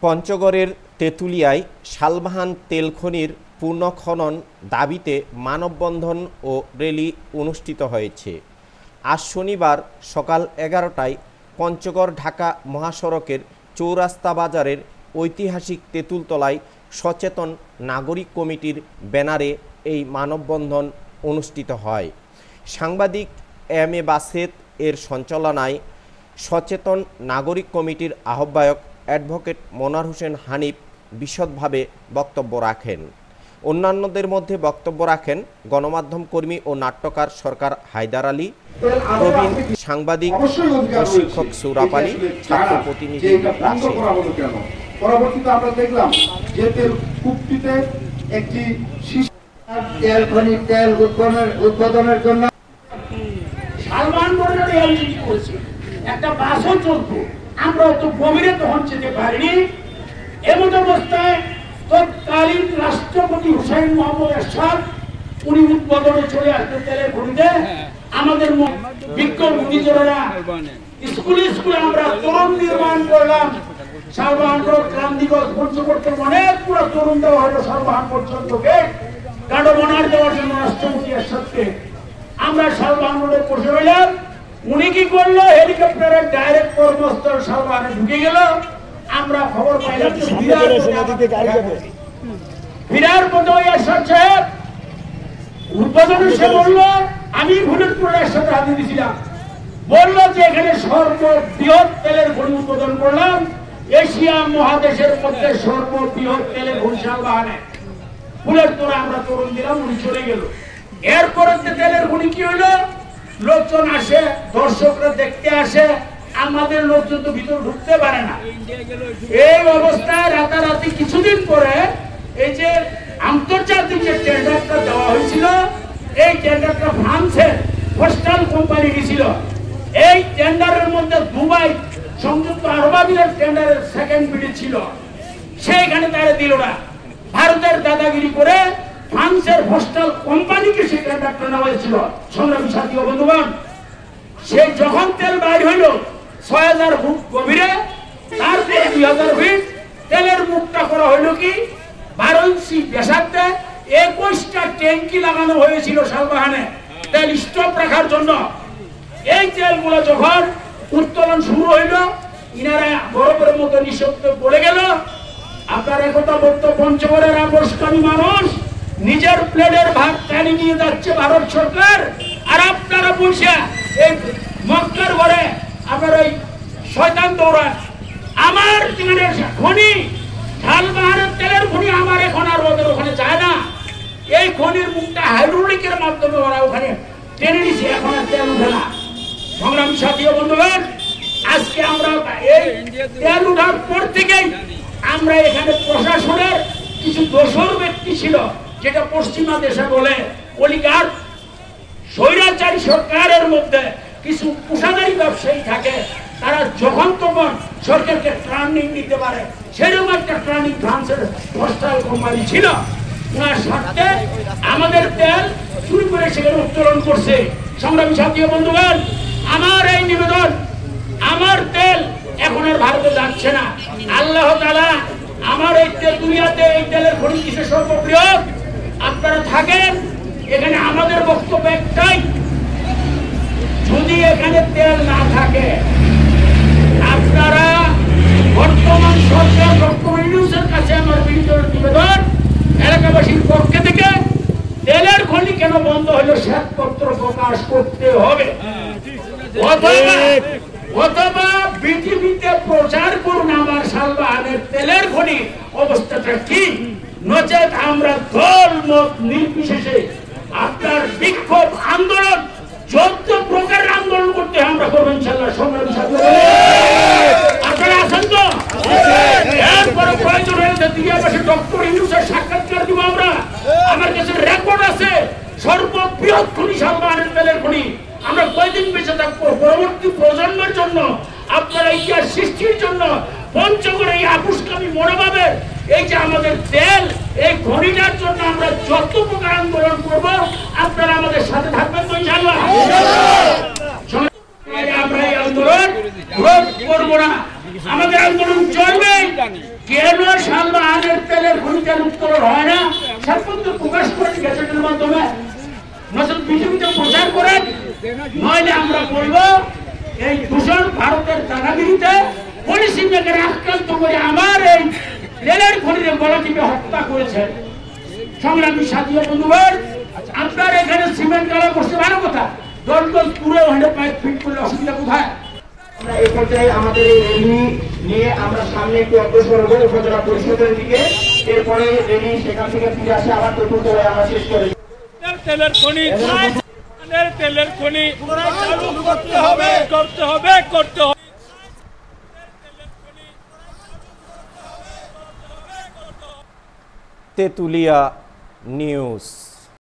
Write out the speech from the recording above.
পঞ্চগড়ের তেঁতুলিয়ায় শালবাহান তেল খনির পুনঃখনন দাবিতে মানববন্ধন ও র্যালি অনুষ্ঠিত হয়েছে। আজ শনিবার সকাল 11টায় পঞ্চগড় ঢাকা মহাসড়কের চৌরাস্তা বাজারের ঐতিহাসিক তেঁতুলতলায় সচেতন নাগরিক কমিটির ব্যানারে এই মানববন্ধন অনুষ্ঠিত হয়। সাংবাদিক এম এ বাসেত এর সঞ্চালনায় সচেতন নাগরিক কমিটির আহ্বায়ক অ্যাডভোকেট মনোয়ার হোসেন হানিফ বিশদভাবে বক্তব্য রাখেন। অন্যান্যদের মধ্যে বক্তব্য রাখেন গণমাধ্যম কর্মী ও নাট্যকার সরকার হায়দার আলী, প্রবীণ সাংবাদিক শিক্ষক সৌরভ আলী, ছাত্র প্রতিনিধি রাশিদ। পরবর্তীতে আমরা দেখলাম যে তেল কূপটিতে একটি তেল খনি তেল উৎপাদনের জন্য শালবাহান বর্ণের এলজিডি করেছে, একটা বাসও চলতো। আমরা অত গভীরে তখন যেতে পারিনি। এমন অবস্থায় তৎকালীন রাষ্ট্রপতি হুসাইন মোহাম্মদ এরশাদ উনি উদ্বোধনে চলে আসতে তেলের খনিতে আমাদের বিক্ষোভ নিজেরা স্কুলে স্কুলে আমরা তরুণ নির্মাণ করলাম। শালবাহান রোড ক্রান্তিগঞ্জ পঞ্চগড় থেকে অনেক পুরো তরুণ দেওয়া হলো শালবাহান পর্যন্তকে কাটো বনার দেওয়ার জন্য রাষ্ট্রপতি এরশাদকে। আমরা শালবাহান রোডে বসে রইলাম। উনি কি করলো, হেলিকপ্টারের ডাইরেক্ট কর্মস্থল শালবাহানে ঢুকে গেল। আমরা খবর পাইলাম ফিরার পথে এরশাদ সাহেব উদ্বোধনে সে বললো, আমি ভুলের সাথে হাতে দিয়েছিলাম, বললো যে এখানে সর্ববৃহৎ তেলের খনি উদ্বোধন করলাম, এশিয়া মহাদেশের মধ্যে সর্ববৃহৎ তেলের খনি শালবাহানে। ফুলের তোরা আমরা তরুণ দিলাম, উনি চলে গেল। এরপরে তেলের খনি কি হইলো, লোকজন আসে, দর্শকরা দেখতে আসে, আমাদের লোকজন তো ভিতর ঢুকতে পারে না। এই অবস্থায় রাতারাতি কিছুদিন পরে এই যে আন্তর্জাতিক যে টেন্ডারটা দেওয়া হয়েছিল, এই টেন্ডারটা ফ্রান্সের পোস্টাল কোম্পানি দিয়েছিল। এই টেন্ডারের মধ্যে দুবাই সংযুক্ত আরব আমিরাতের টেন্ডারের সেকেন্ড বিডে ছিল, সেইখানে তারা দিল না। ভারতের দাদাগিরি করে ফ্রান্সের পোস্টাল কোম্পানিকে সেই টেন্ডারটা নেওয়া হয়েছিল। সংগ্রামী সাথী ও বন্ধুগণ, সেই যখন তেল বাইর হইল ৬০০০ ফুট গভীরে, তারপরে ২০০০ ফিট তেলের মুখটা করা হইল কি ১২ ইঞ্চি ব্যাসার্ধে ২১টা ট্যাঙ্কি লাগানো হয়েছিল শালবাহানে তেল স্টক রাখার জন্য। এই তেলগুলো যখন উত্তোলন শুরু হইল, ইনারা বরফের মতো নিঃশব্দে পড়ে গেল। আপনার একথা বলতো, পঞ্চগড়ের আপসকামী মানুষ নিজের প্লেটের ভাগ টানি নিয়ে যাচ্ছে ভারত সরকার, আর আপনারা বসে এই মক্কার ঘরে আপনার ওই শয়তান দৌড়ান। আমার খনি শালবাহানের তেলের খনি আমার এখন আর ওদের ওখানে যায় না। এই খনির মুখটা হাইড্রোলিকের মাধ্যমে ওরা ওখানে টেনে নিছে, এখন আর তেল উঠে না। সংগ্রামী সাথী ও বন্ধুগণ, আজকে আমরা এই তেল উঠার পর থেকেই আমরা এখানে প্রশাসনের কিছু দোষর ব্যক্তি ছিল, যেটা পশ্চিমা দেশে বলে অলিগার স্বৈরাচারী সরকারের মধ্যে কিছু পেশাদারী ব্যবসায়ী থাকে, তারা যখন তখন সরকারকে ট্রানিং দিতে পারে। সেরকম একটা ট্রানিং ফ্রান্সের পোস্টাল কোম্পানি ছিল, ওনার স্বার্থে আমাদের তেল চুরি করে সেখানে উত্তোলন করছে। সংগ্রামী সাথী ও বন্ধুগণ, আমার এই নিবেদন, আমার তেল এখন আর ভারতে যাচ্ছে না। আল্লাহ তাআলা আমার এই তেঁতুলিয়াতে এই তেলের খনি কিসে সর্ববৃহৎ, আপনারা থাকেন এখানে। আমাদের বক্তব্য একটাই, যদি এখানে তেল না থাকে, আপনারা বর্তমান সরকার ডক্টর ইউনূসের কাছে আমার বিনীত নিবেদন, এলাকাবাসীর পক্ষ থেকে তেলের খনি কেন বন্ধ হলো শ্বেতপত্র প্রকাশ করতে হবে, অথবা পৃথিবীতে প্রচার করুন আমার শালবাহানের তেলের খনি অবস্থাটা কি। নচেত আমরা দল মত নির্বিশেষে আপনার বিক্ষোভ আন্দোলন, যত প্রকারের আন্দোলন করতে আমরা করবো ইনশাআল্লাহ। সংগ্রামী সাথী, আপনারা আছেন তো? এরপরে প্রয়োজন হয়েছে দিয়ে বসে ডক্টর ইউনূসের সাক্ষাৎকার দিব আমরা। আমার কাছে রেকর্ড আছে, সর্ববৃহৎ খনি শালবাহানের তেলের খনি। আমরা কয়দিন বেঁচে থাকবো, পরবর্তী প্রজন্মের জন্য, আপনারা ইতিহাস সৃষ্টির জন্য পঞ্চগড়ে এই আপসকামী মনোভাবের এই যে আমাদের তেল, এই খনিটার জন্য আমরা যত প্রকার আন্দোলন করব, আপনারা আমাদের সাথে থাকবেন তো ইনশাআল্লাহ। আমরা এই আন্দোলন রোধ করবো না, আমাদের আন্দোলন চলবে। কে এটার উত্তর হয় না, সর্বত্র প্রকাশ করেন গ্যাজেটের মাধ্যমে, নচেত বিজেপিতে প্রচার করেন, নইলে আমরা বলব এই দূষণ ভারতের দাদাগিরিতে পলিসি মেকার আক্রান্ত করে আমার এই রেলের খনিতে গলা টিপে হত্যা করেছে। সংগ্রামী সাথী বন্ধুগণ, আপনার এখানে সিমেন্ট কালা করছে ভালো কথা, দল পুরো ওখানে পাইপ ফিট করলে অসুবিধা কোথায়? এই পর্যায়ে আমাদের এই র্যালি নিয়ে আমরা সামনে একটু অগ্রসর হবো উপজেলা পরিষদের দিকে, এরপরে র্যালি সেখান থেকে ফিরে আসে আবার তেঁতুলতলায় আমরা শেষ করে তেলের খনি তেলের খনি করতে হবে করতে হবে করতে হবে। তেঁতুলিয়া নিউজ।